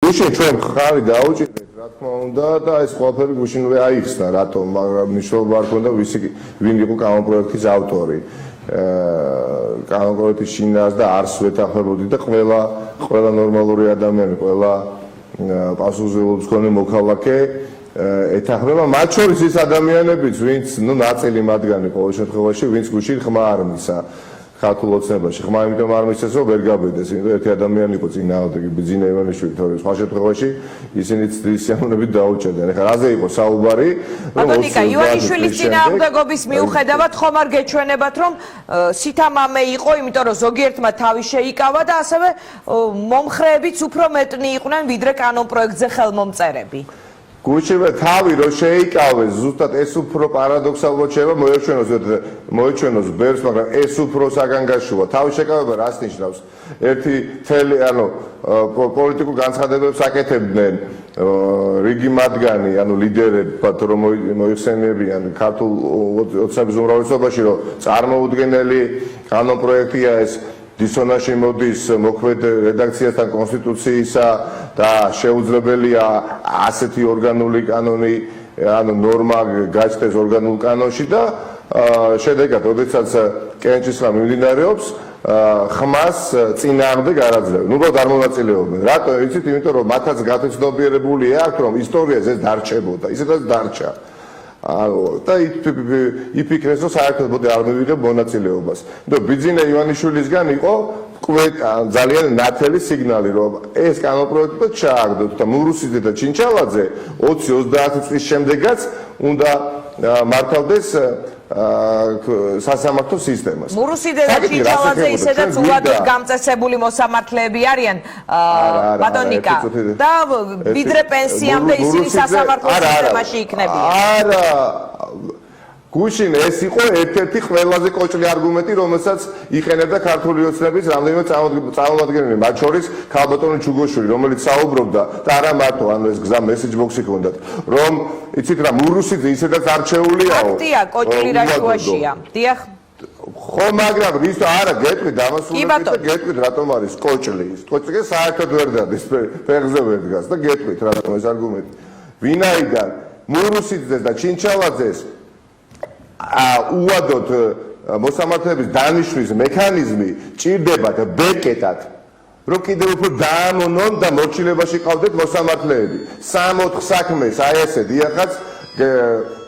გუშინ ჩვენ ხარი დაუჭირეთ რა თქმა უნდა და ეს ყველაფერი გუშინვე აიხსნა რატომ მაგრამ მნიშვნელობა არ ქონდა ვინ იყო კანონპროექტის ავტორი კანონპროექტის შინაარს და არს ვეთანხმებოდი და ყველა ნორმალური ადამიანი ყველა პასუხისმგებლობის მქონე მოქალაქე ეთანხმება მათ შორის ის ადამიანებიც ვინც ნაწილი მათგანი ყოველ შემთხვევაში ვინც გუშინ ხმა არ მისცა ქართულ ოცნებაში ხმა იმიტომ არ მისცეს რომ ვერ გაბედეს იმიტომ ერთი ადამიანი იყო წინააღმდეგი ბიძინა ივანიშვილი თორე სხვა შემთხვევაში ისინი ცდის სიამოვნებით დაუჭერდნენ ეხლა რაზე იყო საუბარი რომ ნიკა ივანიშვილის წინააღმდეგობის მიუხედავად ხომ არ გეჩვენებათ რომ სითამამე იყო იმიტომ რომ ზოგიერთმა თავი შეიკავა და ასევე მომხრეებიც უფრო მეტნი იყვნენ ვიდრე კანონპროექტზე ხელმომწერები გუშინვე თავი რომ შეიკავეს ზუსტად ეს უფრო პარადოქსალურად შეიძლება მოეჩვენოს ბერს მაგრამ ეს უფრო საგანგაშოა თავი შეკავება რას ნიშნავს ერთი თელი ანუ პოლიტიკურ განცხადებებს აკეთებდნენ რიგი მათგანი ანუ ლიდერებად რომ მოიხსენებიან ქართულ ოცნების უმრავლესობაში რომ წარმოუდგენელი კანონპროექტია ეს დისონანსში მოდის მოქმედ რედაქციასთან კონსტიტუციისა და შეუძლებელია ასეთი ორგანული კანონი ანუ ნორმა გაჩნდეს ორგანულ კანონში და შედეგად როდესაც კენჭისყრა მიმდინარეობს ხმას წინააღმდეგ არ აძლევენ უბრალოდ არ მონაწილეობენ რატო იცით იმიტომ რომ მათაც გათაცნობიერებული აქვს რომ ისტორიას ეს დარჩებოდა ისედაც დარჩა და იფიქრეს რომ საერთოდ მოდი არ მივიღებ მონაწილეობას. იმიტომ ბიძინა ივანიშვილისგან იყო ძალიან ნათელი სიგნალი რომ ეს კანონპროექტი ჩააგდოთ და მურუსიძე და ჩინჩალაძე 20-30 წლის შემდეგაც უნდა მართავდეს სასამართლო სისტემას. მურუსიძე და ჩინჩალაძე ისედაც უადოდ გამწესებული მოსამართლეები არიან ბატონიკა და ვიდრე პენსიამდე ისინი სასამართლო სისტემაში იქნებიან. არა გუშინ ეს იყო ერთ-ერთი ყველაზე კოჭლი არგუმენტი რომელსაც იყენებდა ქართული ოცნების რამდენიმე წარმომადგენელი მათ შორის ქალბატონი ჩუგოშვილი რომელიც საუბრობდა და არა მარტო ანუ ეს გზა მესეჯ ბოქსი ჰქონდათ რომ იცით რა მურუსიძე ისედაც არჩეულიაო ფაქტია კოჭლი რა შუაშია დიახ ხო მაგრამ ის არა გეტყვით დამასრულებით და გეტყვით რატომ არის კოჭლი ის კოჭლი საერთოდ ვერ დადის ფეხზე ვერ დგას და გეტყვით რატომ ეს არგუმენტი ვინაიდან მურუსიძეს და ჩინჩალაძეს უადოდ მოსამართლეების დანიშვნის მექანიზმი ჭირდებათ ბეკეტად რომ კიდევ უფრო დაამონონ და მორჩილებაში ყავდეთ მოსამართლეები 3-4 საქმეს აი ესე დიახაც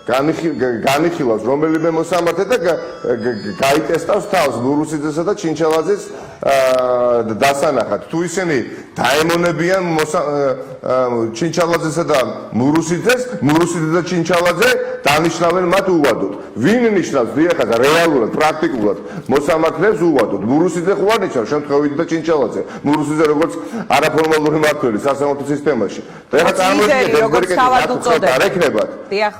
განიხილავს რომელიმე მოსამართლე და გაიტესტავს თავს მურუსიძესა და ჩინჩალაძეს დასანახად თუ ისინი დაემონებიან ჩინჩალაძესა და მურუსიძეს და ჩინჩალაძე დანიშნავენ მათ უვადოდ ვინ ნიშნავს დიახაც რეალურად პრაქტიკულად მოსამართლეებს უვადოდ მურუსიძე ხო არ ნიშნავს შემთხვევით და ჩინჩალაძე მურუსიძე როგორც არაფორმალური მმართველი სასამართლო სისტემაში და ეხლა წარმოიდგინეთ როგორც თავად უწოდებთ არ ეკნებათ დიახ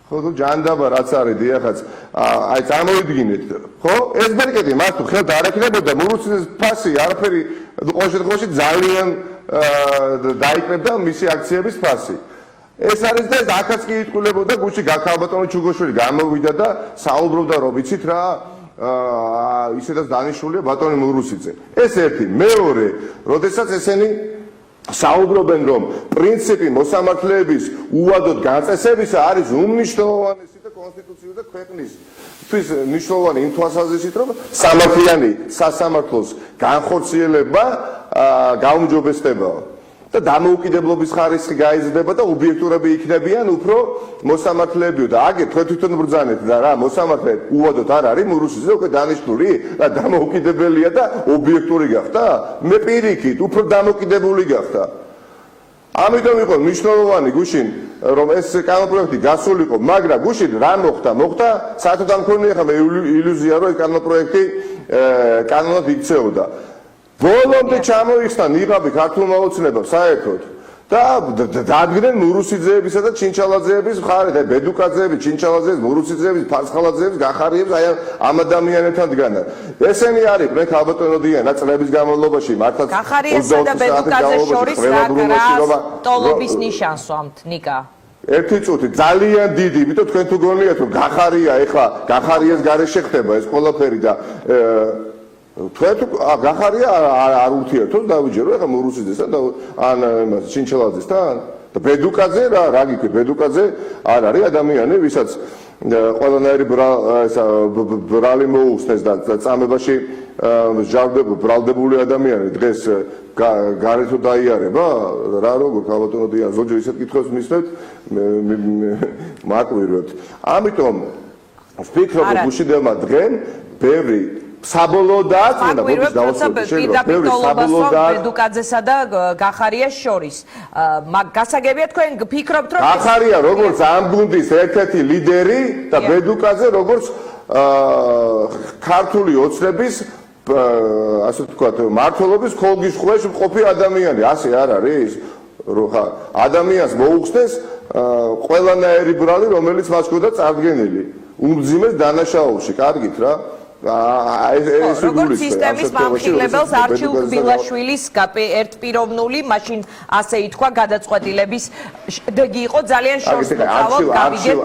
ხო თუ ჯანდაბა რაც არის დიახაც აი წარმოიდგინეთ ხო ეს ბერკეტი მას თუ ხელთ არ ეკნებოდა მურუსიძეს ფასი არაფერი ყოველ შემთხვევაში ძალიან დაიკრებდა მისი აქციების ფასი ეს არის და ეს აქაც კი იტყულებოდა გუშინ ქალბატონი ჩუგოშვილი გამოვიდა და საუბრობდა რომ იცით რა ისედაც დანიშნულია ბატონი მურუსიძე ეს ერთი მეორე როდესაც ესენი საუბრობენ რომ პრინციპი მოსამართლეების უადოდ განწესებისა არის უმნიშვნელოვანესი და კონსტიტუციური და ქვეყნისთვის მნიშვნელოვანი იმ თვალსაზრისით რომ სამართლიანი სასამართლოს განხორციელება გაუმჯობესდებაა და დამოუკიდებლობის ხარისხი გაიზრდება და ობიექტურები იქნებიან უფრო მოსამართლეებიო და აგე თვითონ ბრძანეთ და რა მოსამართლე უადოდ არ არის მურუსიძე უკვე დანიშნული და დამოუკიდებელია და ობიექტური გახდა მე პირიქით უფრო დამოუკიდებული გახდა ამიტომ იყო მნიშვნელოვანი გუშინ რომ ეს კანონპროექტი გასულიყო მაგრამ გუშინ რა მოხდა საერთოდ არ მქონია ხა მე ილუზია რომ ეს კანონპროექტი კანონად იქცეოდა ბოლომდე ჩამოიხსნა ნიღაბი ქართულმა ოცნებამ საერთოდ და დადგნენ მურუსიძეებისა და ჩინჩალაძეების მხარეს და ბედუკაძეების ჩინჩალაძეების მურუსიძეების ფარცხალაძეების გახარიებს აი ამ ადამიანებთან დგანან ესენი არის მე ქალბატონოდიან წლების განმავლობაში მართლაც გახარიებსა და ბედუკაძეს შორის რა ტოლობის ნიშანს ვამთ ნიკა ერთი წუთი ძალიან დიდი იმიტომ თქვენ თუ გონიათ რომ გახარია ეხლა გახარიეს გარეშე ხდება ეს ყველაფერი და თქვენ თუ გახარია არ ურთიერთობს დავიჯერო ეხლა მურუსიძესთან და ან იმას ჩინჩელაძესთან და ბედუკაძე რა გიქვი ბედუკაძე არ არის ადამიანი ვისაც ყველანაირი ბრალი მოუხსნეს და წამებაში ბრალდებული ადამიანი დღეს გარეთო დაიარება რა როგორ ქალბატონო დიან ზოგჯერ ისეთ კითხვებს მისვევთ მაკვირვებთ ამიტომ ვფიქრობ რომ გუშინდელმა დღემ ბევრი საბოლოოდაა წინა ბოდიშ დავასრულოთ ბედუკაძესა და გახარიას შორის გასაგებია თქვენ ფიქრობთ რომ გახარია როგორც ამ გუნდის ერთ-ერთი ლიდერი და ბედუკაძე როგორც ქართული ოცნების ასე ვთქვათ მმართველობის ხოლგისხვეში მყოფი ადამიანი ასე არ არის ხა ადამიანს მოუხსნეს ყველანაირი ბრალი რომელიც მას ჰქონდა წარდგენილი უმძიმეს დანაშაულში კარგით რა როგორც სისტემის მამხილებელს არჩილ კბილაშვილის ერთპიროვნული მაშინ ასე ითქვა გადაწყვეტილების შედეგი იყო ძალიან შორსმწავა გავიგეთ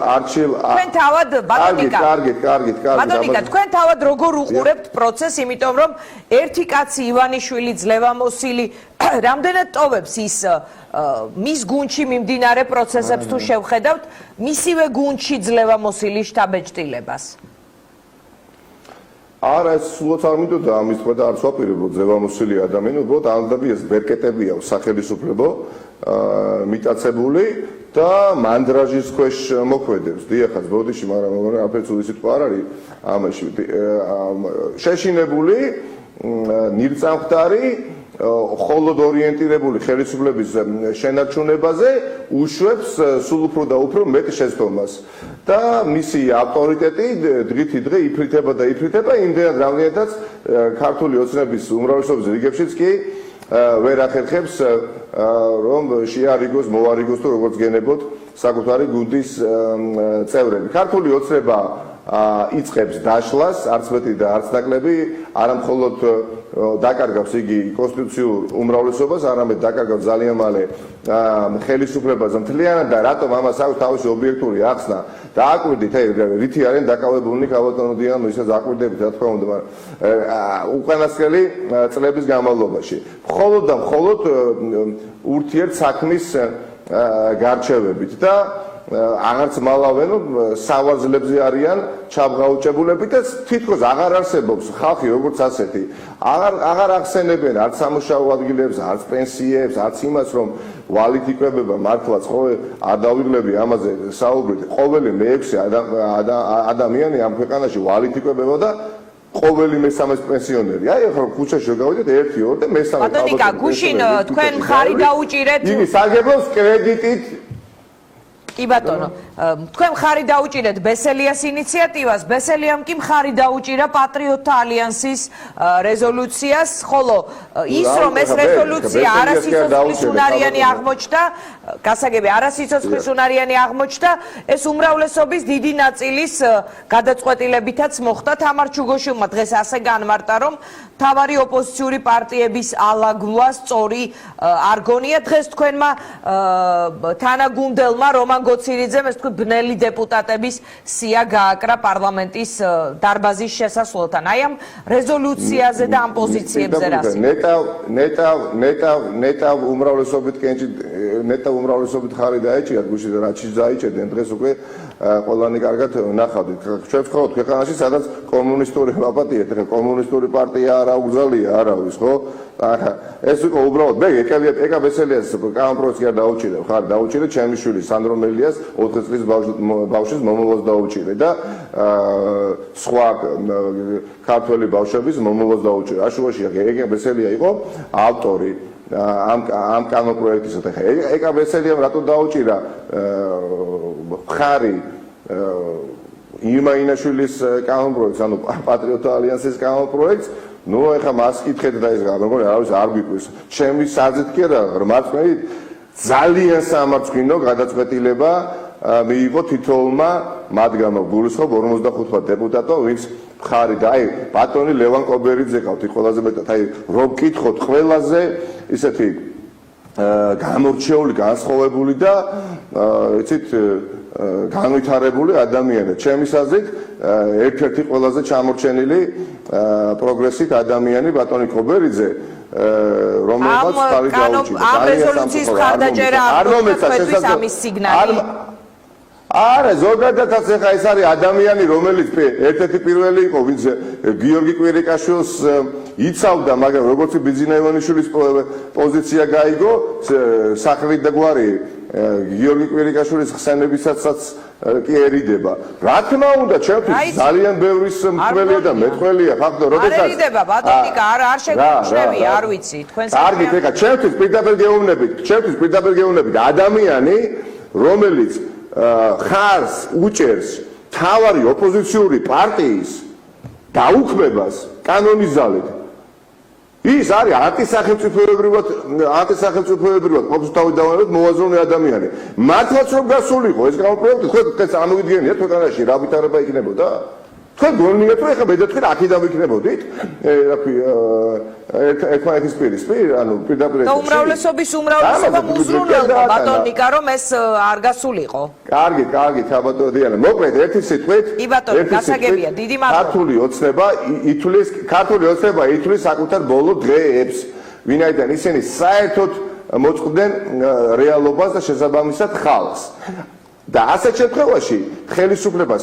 თქვენ თავად ბატონიკა თქვენ თავად როგორ უყურებთ პროცესს იმიტომ რომ ერთი კაცი ივანიშვილი ძლევამოსილი რამდენად ტოვებს ის მის გუნდში მიმდინარე პროცესებს თუ შევხედავთ მისივე გუნდში ძლევამოსილი შტაბეჭდილებას არა ეს სულაც არ მინდოდა ამის თქვა და არც ვაპირებო ძლევამოსილი ადამიანი უბრალოდ ამბები ეს ბერკეტები აქვს სახელმწიფო მიტაცებული და მანდრაჟის ქვეშ მოქმედებს დიახაც ბოდიში მაგრამ არაფერს უდი სიტყვა არ არის ამაში შეშინებული ნირწამხდარი холод ორიენტირებული ხელისუფლების შენარჩუნებაზე უშვებს სულ უფრო და უფრო მეტ შეცდომას და მისი ავტორიტეტი დღითი დღე იფრითება და იფრითება იმდენად რამდენადაც ქართული ოცნების უმრავლესობის რიგებშიც კი ვერ ახერხებს რომ შეარიგოს მოარიგოს თუ როგორც გენებოთ საკუთარი გუნდის წევრები ქართული ოცნება იწყებს დაშლას არც მეტი და არც ნაკლები არა მხოლოდ დაკარგავს იგი კონსტიტუციურ უმრავლესობას არამედ დაკარგავს ძალიან მალე ხელისუფლებას მთლიანად და რატომ ამას აქვს თავისი ობიექტური ახსნა დააკვირდით რითი არიან დაკავებულნი ქალბატონო დიან ისაც აკვირდებით რა თქმა უნდა მაგრამ უკანასკნელი წლების განმავლობაში მხოლოდ და მხოლოდ ურთიერთ საქმის გარჩევებით და აღარც მალავენ სავაზლებზე არიან ჩაბღაუჭებულები და თითქოს აღარ არსებობს ხალხი როგორც ასეთი აღარ ახსენებენ არც სამუშაო ადგილებს არც პენსიებს არც იმას რომ ვალით იკვებება მართლაც ხო არ დავიღლები ამაზე საუბრით ყოველი მე-6 ადამიანი ამ ქვეყანაში ვალით იკვებება და ყოველი მე-3 პენსიონერი აი ახლა ქუჩაში გავიდეთ 1 2 და მე-3 ბატონიკა გუშინ თქვენ მხარი დაუჭირეთ იგი საგებლოს კრედიტით კი ბატონო, თქვენ მხარი დაუჭირეთ ბესელიას ინიციატივას, ბესელიამ კი მხარი დაუჭირა პატრიოტთა ალიანსის რეზოლუციას, ხოლო ის რომ ეს რეზოლუცია არასიცოცხლის უნარიანი აღმოჩნდა, გასაგები არასიცოცხლის უნარიანი აღმოჩნდა, ეს უმრავლესობის დიდი ნაწილის გადაწყვეტილებითაც მოხდა თამარ ჩუგოშვილმა დღეს ასე განმარტა, რომ თავარი ოპოზიციური პარტიების ალაგვა სწორი არ გონია დღეს თქვენმა თანაგუნდელმა რომან გოცირიძემ ეს თქვი ბნელი დეპუტატების სია გააკრა პარლამენტის დარბაზის შესასვლელთან აი ამ რეზოლუციაზე და ამ პოზიციებზე რას ნეტა უმრავლესობით კენჭი ნეტა უმრავლესობით ხარი დაეჭირა გუშინ რაჩი დაიჭერდნენ დღეს უკვე ყველანი კარგად ნახავთ ჩვენ ვთქვათ ქვეყანაში სადაც კომუნისტური აპატია ხა კომუნისტური პარტია არა უგზალია არავის ხო ეს იყო უბრალოდ მე ეკა ბესელიას კანონპროექტი არ დაუჭირე ხარ დაუჭირე ჩემი შვილი სანდრო მელიას 4 წლის ბავშვის მომავალს დაუჭირე და სხვა ქართველი ბავშვების მომავალს დაუჭირე აშუაში ეკა ბესელია იყო ავტორი ამ კანონპროექტისა და ეკა ბესელიამ რატო დაუჭირა ხარი იმაინაშვილის კანონპროექტს ანუ პატრიოტთა ალიანსის კანონპროექტს ნუ ეხა მას კითხეთ და ეს მეგონი არავის არ გვიკვირს ჩემი საზით კი არა რმაწმენით ძალიან სამარცხვინო გადაწყვეტილება მიიღო თითოეულმა მათგანმა გულისხმობ 45 დეპუტატო ვინც მხარი და აი ბატონი ლევან კობერიძე ყავთ ყველაზე მეტად აი რომ კითხოთ ყველაზე ისეთი გამორჩეული განსხვავებული და იცით განვითარებული ადამიანი. ჩემი აზრით, ერთ-ერთი ყველაზე ჩამორჩენილი პროგრესით ადამიანი ბატონი კობერიძე, რომელმაც თავი გაუჩინა. ამ რეზოლუციის მხარდაჭერა არ მოხდეს ამის სიგნალი. არა, ზოგადადაც ეხა ეს არის ადამიანი, რომელიც ერთ-ერთი პირველი იყო, ვინც გიორგი კვირიკაშვილს იცავდა, მაგრამ როგორც ბიძინა ივანიშვილის პოზიცია გაიგო, სახელი და გვარი გიორგი კვირიკაშვილის ხსენებისაცაც კიერიდება. რა თქმა უნდა, ჩემთვის ძალიან ბევრის მკვლელია და მეტყველია ფაქტო, როდესაც არერიდება ბატონიკა, არ შეგუჩნები, არ ვიცი, თქვენ კარგით, ეხა ჩემთვის პირდაპირ გეუბნებით, ადამიანი, რომელიც ხარს უჭერს თავარი ოპოზიციური პარტიის დაუქმებას კანონიზალით. ის არის ანტისახელმწიფოებრივად ყოფს თავი დავანებოთ მოაზროვნე ადამიანი. მართლაც რომ გასულიყო ეს გამოპროექტი, თქვენ წარმოვიდგენიათ ქვეყანაში რა ვითარება იქნებოდა? თქვენ გონიათ რომ ეხლა მე და თქვენ აქედან ვიქნებოდით? რა ქვია, ერთმანეთის პირისპირ, ანუ პირდაპირ და უმრავლესობა უზრუნველყო ბატონიკა რომ ეს არ გასულიყო. კარგი, თაბატონო დიანა. მოკლედ ერთი სიტყვით, კი ბატონო, გასაგებია, დიდი მადლობა. ქართული ოცნება ითვლის საკუთარ ბოლო დღეებს, ვინაიდან ისინი საერთოდ მოწყდნენ რეალობას და შესაბამისად ხალხს. და ასეთ შემთხვევაში ხელისუფლება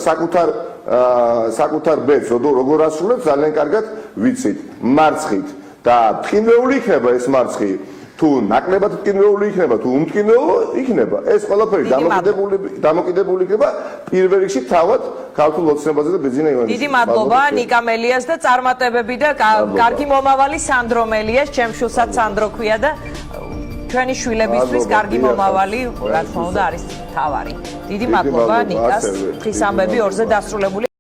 საკუთარ ბედს როგორ ასრულებს ძალიან კარგად ვიცით, მარცხით და ტკინვეული იქნება ეს მარცხი, თუ ნაკლებად ტკინვეული იქნება, თუ უმტკინველი იქნება, ეს ყველაფერი დამოკიდებული იქნება პირველ რიგში თავად ქართულ ოცნებაზე და ბიძინა ივანიშვილს. დიდი მადლობა ნიკა მელიას და წარმატებები და კარგი მომავალი სანდრო მელიას, ჩემ შვილსაც სანდრო ქვია და ჩვენი შვილებისთვის კარგი მომავალი, რა თქმა უნდა, არის თავარი. დიდი მადლობა ნიკას, დღის ამბები 2-ზე დასრულებული.